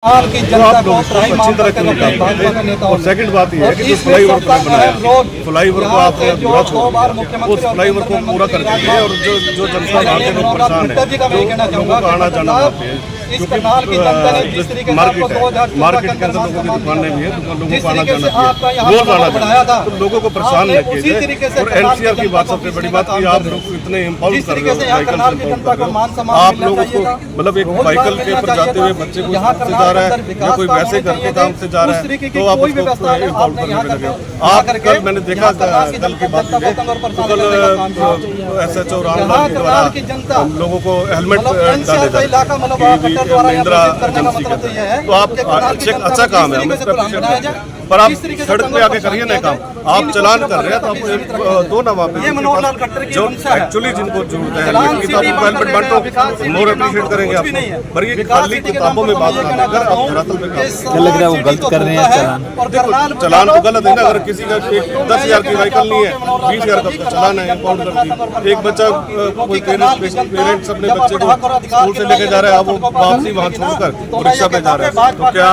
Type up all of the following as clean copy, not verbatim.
की जनता को अच्छी तरह क्यों निकालते हैं। और सेकंड बात यह है कि जो फ्लाईओवर को बनाया, फ्लाईओवर को आपने पूरा छोड़ दिया, उस फ्लाईओवर को पूरा कर दीजिए। और जो जनता वहाँ के लोग परेशान है, जो लोगों का आना जाना वहाँ पे क्योंकि मार्केट के अंदर लोगों की दुकानें भी है, लोगों को आना जाना चाहिए, रोज आना जाना, तो लोगों को परेशान न किया जाए। और एनसीआर की बात सबसे बड़ी बात कि आप लोग इतने इम्पाउंड कर रहे हो, व्हीकल से इम्पाउंड कर रहे हो, आप लोग उसको मतलब एक व्हीकल के ऊपर जाते हुए बच्चे को से जा रहा है या कोई वैसे घर के काम से जा रहा है तो आप उसको इम्पाउंड करने पे लगे। आप कल मैंने देखा कल की बात है तो कल SHO रामलाल के द्वारा लोगों को हेलमेट डाले जाते महिंद्रा एजेंसी का, तो आप अच्छा काम है, पर आप सड़क पे आके करिए ना काम। आप चलान कर रहे हैं तो आप दो ना वहाँ पे जो एक्चुअली जिनको जरूरत है हेलमेट की, तो आप हेलमेट बांटो, मोर अप्रिशिएट करेंगे आपको। पर ये खाली किताबों में बात ना कर, आप धरातल पे काम। क्या लग रहा है वो गलत कर रहे हैं चलान? देखो चलान तो गलत है ना, अगर किसी का 10,000 की व्हीकल नहीं है, 20,000 का चलान है, इम्पाउंड कर दी। एक बच्चा कोई पेरेंट्स अपने बच्चे को स्कूल से लेके जा रहा है, अब वो वापसी वहाँ छोड़कर रिक्शा पे जा रहा है, तो क्या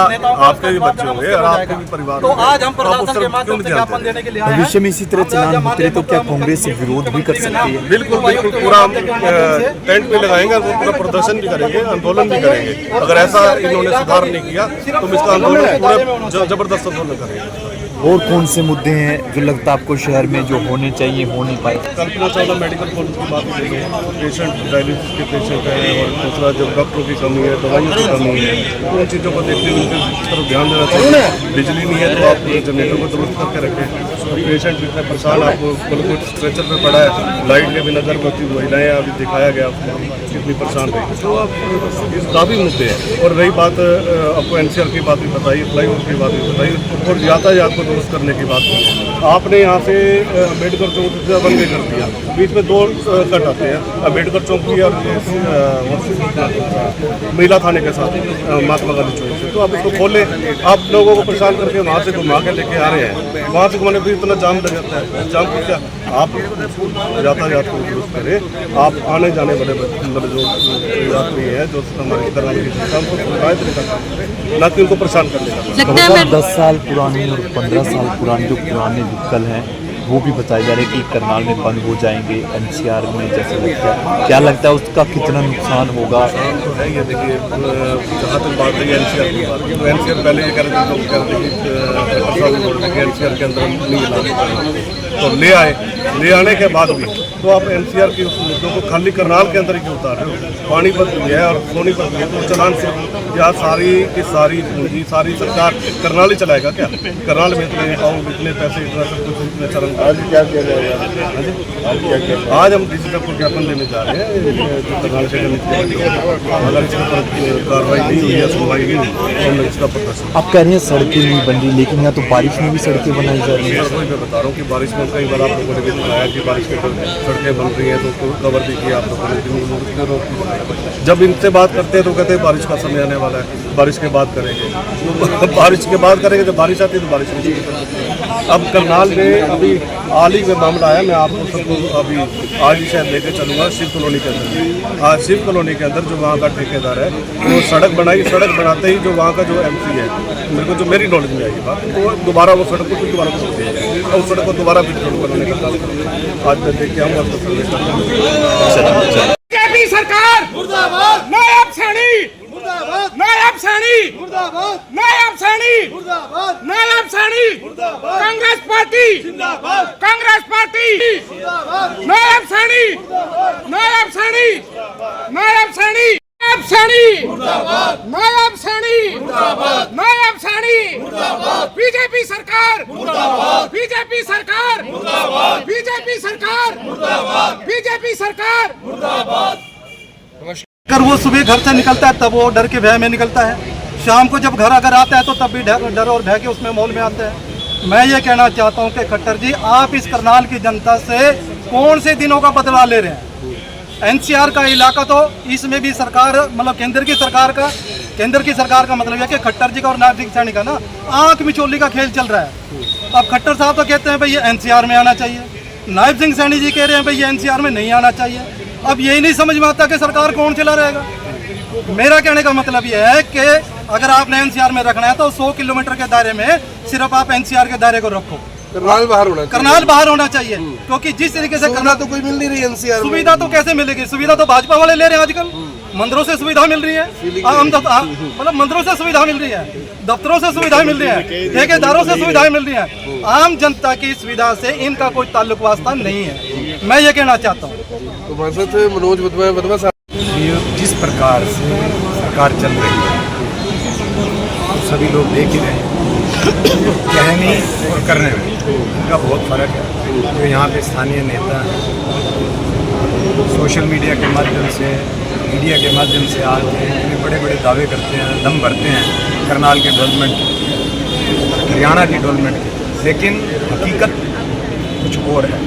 आपके भी बच्चे होंगे और आपके भी परिवार। तो आज हम प्रशासन के माध्यम से ज्ञापन देने के लिए आए हैं। भविष्य में इसी तरह चलान होते रहे तो क्या कांग्रेस विरोध भी कर सकती है? बिल्कुल बिल्कुल, पूरा हम टेंट पे लगाएंगे, वो पूरा प्रदर्शन भी करेंगे, आंदोलन भी करेंगे। अगर ऐसा इन्होंने सुधार नहीं किया तो इसका आंदोलन पूरा जबरदस्त आंदोलन करेंगे। और कौन से मुद्दे हैं जो लगता है आपको शहर में जो होने चाहिए हो नहीं पाए? कल्पना चावला मेडिकल कॉलेज की बात करेंगे, पेशेंट डायलिसिस के पेशेंट हैं, और दूसरा जो डॉक्टरों की कमी है, दवाइयों की कमी है, उन चीज़ों को देखते हुए उनकी तरफ ध्यान देना चाहिए। बिजली नहीं है तो आप जनरेटर को दुरुस्त करके रखें। तो पेशेंट इतने परेशान, आपको बिल्कुल स्ट्रेचर पर पड़ा है, लाइट के भी नजर होती महिलाएँ अभी दिखाया गया कितनी परेशान रही, तो आप काफ़ी मुद्दे हैं। और रही बात आपको NCR की बात भी बताई, फ्लाईओवर की बात भी बताई, और यातायात को दुरुस्त करने की बात की। आपने यहाँ से अम्बेडकर चौक वन वे कर दिया, बीच में 2 कट आते हैं, अम्बेडकर चौक की और महिला थाने के साथ महात्मा गांधी चौक से, तो आप इसको खोले। आप लोगों को परेशान करके वहाँ से घुमा के लेके आ रहे हैं, वहाँ से घुमाने पर इतना जाम लग जाता है। जाम को क्या आप यातायात को दुरुस्त करें, आप आने जाने वाले मतलब जो यात्री है, जो हमारे इधर उनको ना कि उनको परेशान करने। 10 साल पुरानी और 15 साल पुरानी जो पुराने व्हीकल हैं वो भी बताए जा रहे हैं कि करनाल में बंद हो जाएंगे, NCR में जैसे लगता है। क्या लगता है उसका कितना नुकसान होगा? तो है ये, देखिए जहाँ तक बात है NCR की बात, तो NCR पहले ये कह रहे थे, लोग कह रहे थे कि NCR के अंदर नहीं लाना, तो ले आए। ले आने के बाद भी तो आप NCR की उस मुद्दों को खाली करनाल के अंदर ही क्यों उतार रहे हो? पानीपत भी है और सोनीपत भी है, तो चलान से या सारी की सारी पूंजी सारी सरकार करनाल ही चलाएगा क्या? करनाल में इतने पैसे, इतना सब कुछ, इतने चलन। आज क्या किया जाएगा? आज हम डीसी साहब को ज्ञापन देने जा रहे हैं, जो करनाल से अगर इसके ऊपर कार्रवाई नहीं हुई है, सुनवाई नहीं हुई, तो हम इसका पता। आप कह रहे हैं सड़कें नहीं बन रही, लेकिन यहाँ तो बारिश में भी सड़कें बनाई जा रही है। मैं बता रहा हूँ कि बारिश में कई बार आप लोगों ने भी बताया कि बारिश के सड़कें बन रही हैं, तो उसको कवर भी किया आप लोगों ने। जब इनसे बात करते हैं तो कहते हैं बारिश का समय आने वाला है, बारिश के बाद करेंगे, तो बारिश के बाद करेंगे। जब बारिश आती है तो बारिश नहीं होती। अब करनाल में अभी हाल ही में मामला आया, मैं आपको सबको अभी आज ही शायद लेके चलूँगा शिव कॉलोनी के अंदर। आज शिव कॉलोनी के अंदर जो वहाँ का ठेकेदार है वो सड़क बनाई, सड़क बनाते ही जो वहाँ का जो MC है, मेरे को जो मेरी नॉलेज में आई बात, वो दोबारा वो सड़क को दोबारा और उस सड़क को दोबारा फिर बनाने का काम करूँगा। आज मैं देख के आऊँगा बीजेपी सरकार मुर्दाबाद, नायब सैनी मुर्दाबाद, नायब सैनी मुर्दाबाद, नायब सैनी मुर्दाबाद, नायब सैनी मुर्दाबाद, कांग्रेस पार्टी जिंदाबाद, कांग्रेस पार्टी जिंदाबाद, नायब सैनी मुर्दाबाद, नायब सैनी, नायब सैनी, नायब सैनी मुर्दाबाद, नायब सैनी मुर्दाबाद, नायब सैनी मुर्दाबाद, बीजेपी सरकार मुर्दाबाद, बीजेपी सरकार मुर्दाबाद, बीजेपी सरकार मुर्दाबाद, बीजेपी सरकार मुर्दाबाद। अगर वो सुबह घर से निकलता है तब वो डर के भय में निकलता है, शाम को जब घर अगर आता है तो तब भी डर और भय के उसमें मॉल में आता है। मैं ये कहना चाहता हूँ कि खट्टर जी, आप इस करनाल की जनता से कौन से दिनों का बदला ले रहे हैं? NCR का इलाका तो इसमें भी सरकार मतलब केंद्र की सरकार का मतलब है कि खट्टर जी का और नायब सिंह सैनी का ना आंख मिचोली का खेल चल रहा है। अब खट्टर साहब तो कहते हैं भाई ये NCR में आना चाहिए, नायब सिंह सैनी जी कह रहे हैं भाई ये NCR में नहीं आना चाहिए। अब यही नहीं समझ में आता कि सरकार कौन चला रहेगा। मेरा कहने का मतलब यह है कि अगर आपने एनसीआर में रखना है तो 100 किलोमीटर के दायरे में सिर्फ आप एनसीआर के दायरे को रखो। करनाल बाहर होना चाहिए। करनाल बाहर होना चाहिए, क्योंकि जिस तरीके से सुविधा तो कोई मिल नहीं रही एनसीआर में। सुविधा तो कैसे मिलेगी? सुविधा तो भाजपा वाले ले रहे हैं आजकल। मंदिरों से सुविधा मिल रही है, मतलब मंदिरों से सुविधा मिल रही है, दफ्तरों से सुविधा मिल रही है, ठेकेदारों से सुविधाएं मिल रही है। आम जनता की सुविधा से इनका कोई ताल्लुक वास्ता नहीं है, मैं ये कहना चाहता हूँ। तो सांसद मनोज वधवा साहब, जिस प्रकार से सरकार चल रही है तो सभी लोग देख ही रहे हैं, कहने और करने में इनका बहुत फर्क है। जो यहाँ पे स्थानीय नेता हैं, सोशल मीडिया के माध्यम से, मीडिया के माध्यम से आके इतने बड़े बड़े दावे करते हैं, दम भरते हैं करनाल के डेवलपमेंट की, हरियाणा की डेवलपमेंट की, लेकिन हकीकत कुछ और है।